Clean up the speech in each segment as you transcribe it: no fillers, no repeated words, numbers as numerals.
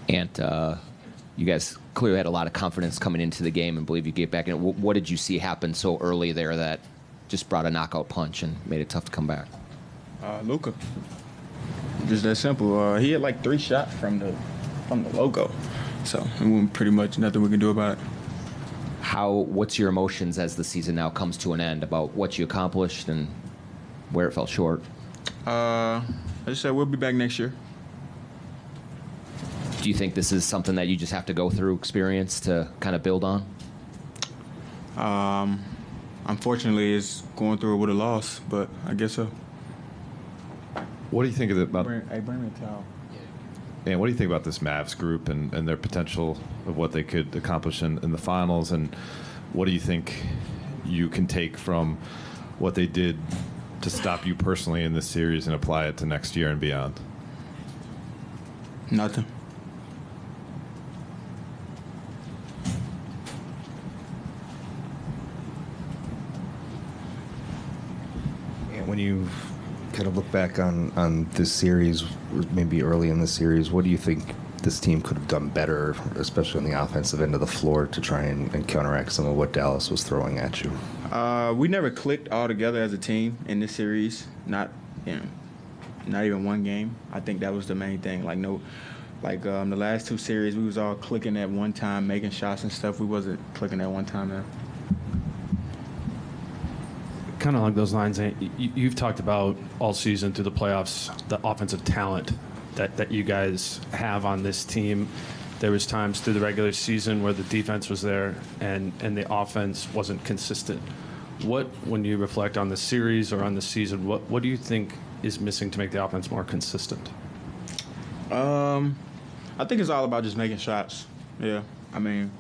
And you guys clearly had a lot of confidence coming into the game and believe you get back in. What did you see happen so early there that just brought a knockout punch and made it tough to come back? Luka. Just that simple. He had like 3 shots from the logo. So pretty much nothing we can do about it. What's your emotions as the season now comes to an end about what you accomplished and where it fell short? I just said we'll be back next year. Do you think this is something that you just have to go through experience to kind of build on? Unfortunately, it's going through it with a loss, but I guess so. What do you think about? Hey, bring me a towel. And what do you think about this Mavs group and their potential of what they could accomplish in the finals? And what do you think you can take from what they did to stop you personally in this series and apply it to next year and beyond? Nothing. When you kind of look back on this series, maybe early in the series, what do you think this team could have done better, especially on the offensive end of the floor, to try and counteract some of what Dallas was throwing at you? We never clicked all together as a team in this series. Not even one game. I think that was the main thing. The last 2 series, we was all clicking at one time, making shots and stuff. We wasn't clicking at one time now. Kind of along those lines, you've talked about all season through the playoffs the offensive talent that you guys have on this team. There was times through the regular season where the defense was there and the offense wasn't consistent. When you reflect on the series or on the season, what do you think is missing to make the offense more consistent? I think it's all about just making shots. Yeah, I mean,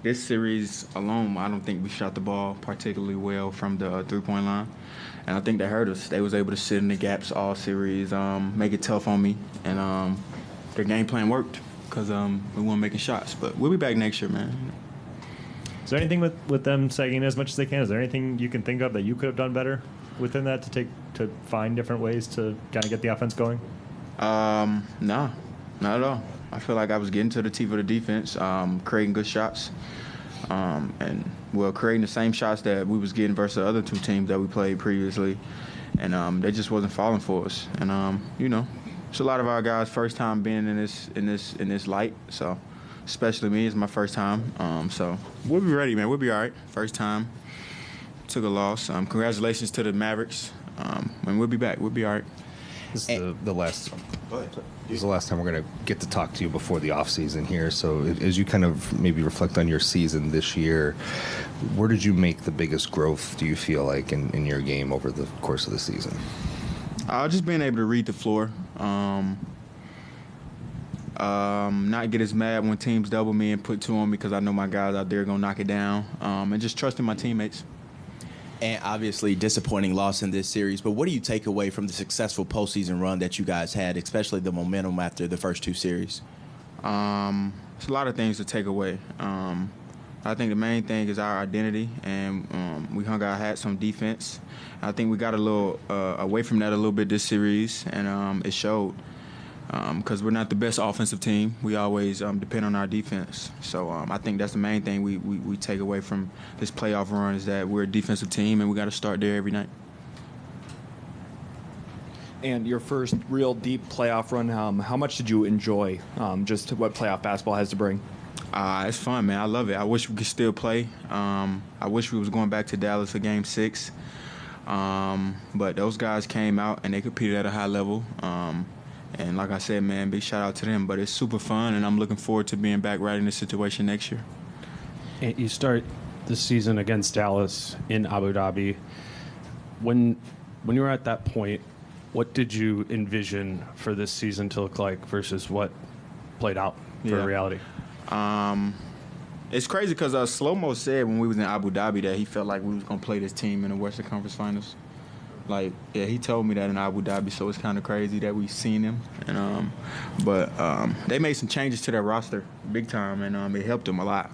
this series alone, I don't think we shot the ball particularly well from the three-point line. And I think that hurt us. They was able to sit in the gaps all series, make it tough on me. And their game plan worked because we weren't making shots. But we'll be back next year, man. Is there anything with them sagging as much as they can? Is there anything you can think of that you could have done better within that to find different ways to kind of get the offense going? No, not at all. I feel like I was getting to the teeth of the defense, creating good shots, creating the same shots that we was getting versus the other 2 teams that we played previously, and they just wasn't falling for us. And it's a lot of our guys' first time being in this light, so especially me, it's my first time. So we'll be ready, man. We'll be all right. First time, took a loss. Congratulations to the Mavericks, and we'll be back. We'll be all right. This is the last time we're going to get to talk to you before the offseason here. So as you kind of maybe reflect on your season this year, where did you make the biggest growth, do you feel like, in your game over the course of the season? Just being able to read the floor. Not get as mad when teams double me and put 2 on me because I know my guys out there are going to knock it down. And just trusting my teammates. And obviously disappointing loss in this series, but what do you take away from the successful postseason run that you guys had, especially the momentum after the first 2 series? It's a lot of things to take away. I think the main thing is our identity, and we hung our hats on defense. I think we got a little away from that a little bit this series, and it showed. Because we're not the best offensive team. We always depend on our defense. So I think that's the main thing we take away from this playoff run is that we're a defensive team and we got to start there every night. And your first real deep playoff run, how much did you enjoy just what playoff basketball has to bring? It's fun, man. I love it. I wish we could still play. I wish we was going back to Dallas for Game 6. But those guys came out and they competed at a high level. And like I said, man, big shout out to them. But it's super fun, and I'm looking forward to being back right in this situation next year. And you start the season against Dallas in Abu Dhabi. When you were at that point, what did you envision for this season to look like versus what played out for reality? It's crazy because Slow-Mo said when we was in Abu Dhabi that he felt like we was going to play this team in the Western Conference Finals. He told me that in Abu Dhabi, so it's kind of crazy that we seen him. And but they made some changes to their roster big time, and it helped them a lot.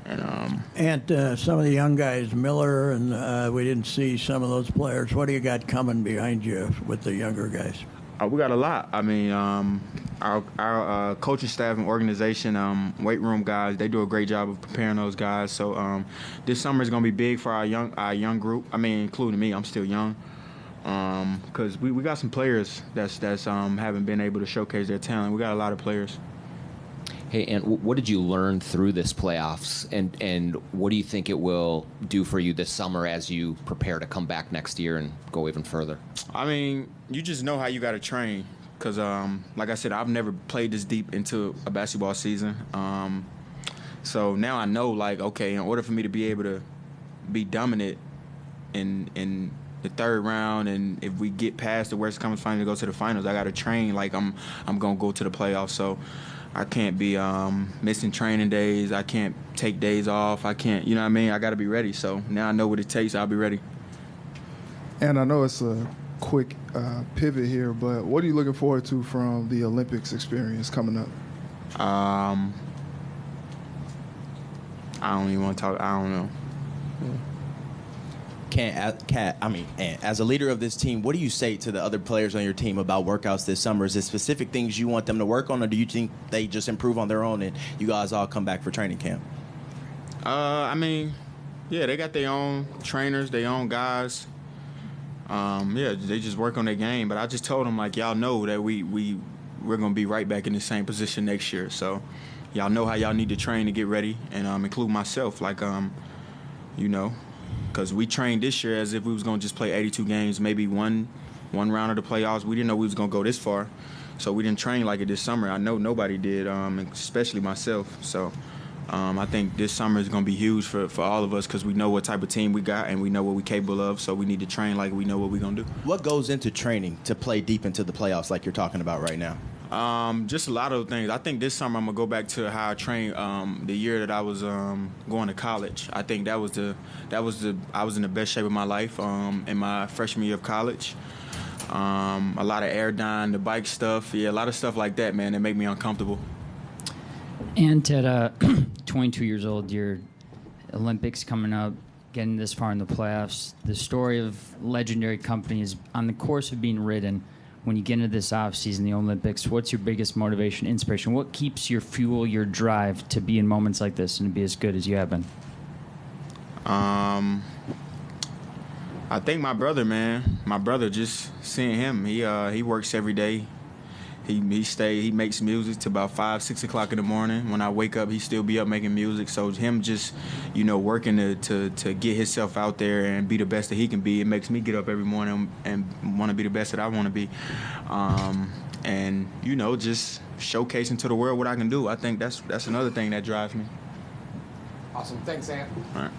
And some of the young guys, Miller, and we didn't see some of those players. What do you got coming behind you with the younger guys? We got a lot. I mean, our coaching staff and organization, weight room guys, they do a great job of preparing those guys. So this summer is going to be big for our young group. I mean, including me. I'm still young. Because we got some players that's haven't been able to showcase their talent. We got a lot of players. Hey, and what did you learn through this playoffs, and what do you think it will do for you this summer as you prepare to come back next year and go even further? I mean, you just know how you got to train because, like I said, I've never played this deep into a basketball season. So now I know, like, okay, in order for me to be able to be dominant in the third round, and if we get past the Western Conference Finals and go to the finals, I got to train like I'm going to go to the playoffs. So I can't be missing training days. I can't take days off. I can't, you know what I mean? I got to be ready. So now I know what it takes. I'll be ready. And I know it's a quick pivot here, but what are you looking forward to from the Olympics experience coming up? I don't even want to talk. I don't know. And as a leader of this team, what do you say to the other players on your team about workouts this summer? Is there specific things you want them to work on, or do you think they just improve on their own and you guys all come back for training camp? I mean, yeah, they got their own trainers, their own guys. Yeah, they just work on their game. But I just told them, like, y'all know that we're going to be right back in the same position next year. So y'all know how y'all need to train to get ready, and include myself, like, you know, because we trained this year as if we was going to just play 82 games, maybe one round of the playoffs. We didn't know we was going to go this far, so we didn't train like it this summer. I know nobody did, especially myself. So I think this summer is going to be huge for all of us because we know what type of team we got and we know what we're capable of, so we need to train like we know what we're going to do. What goes into training to play deep into the playoffs like you're talking about right now? Just a lot of things. I think this summer I'm gonna go back to how I trained the year that I was going to college. I think I was in the best shape of my life in my freshman year of college. A lot of air dying, the bike stuff, a lot of stuff like that, man, that make me uncomfortable. And at 22 years old, your Olympics coming up, getting this far in the playoffs. The story of legendary company is on the course of being written. When you get into this offseason, the Olympics, what's your biggest motivation, inspiration? What keeps your fuel, your drive to be in moments like this and to be as good as you have been? I think my brother, man. My brother, just seeing him. He works every day. He makes music to about 5, 6 o'clock in the morning. When I wake up, he still be up making music. So him just, working to get himself out there and be the best that he can be, it makes me get up every morning and want to be the best that I want to be. And just showcasing to the world what I can do. I think that's another thing that drives me. Awesome. Thanks, Ant. All right.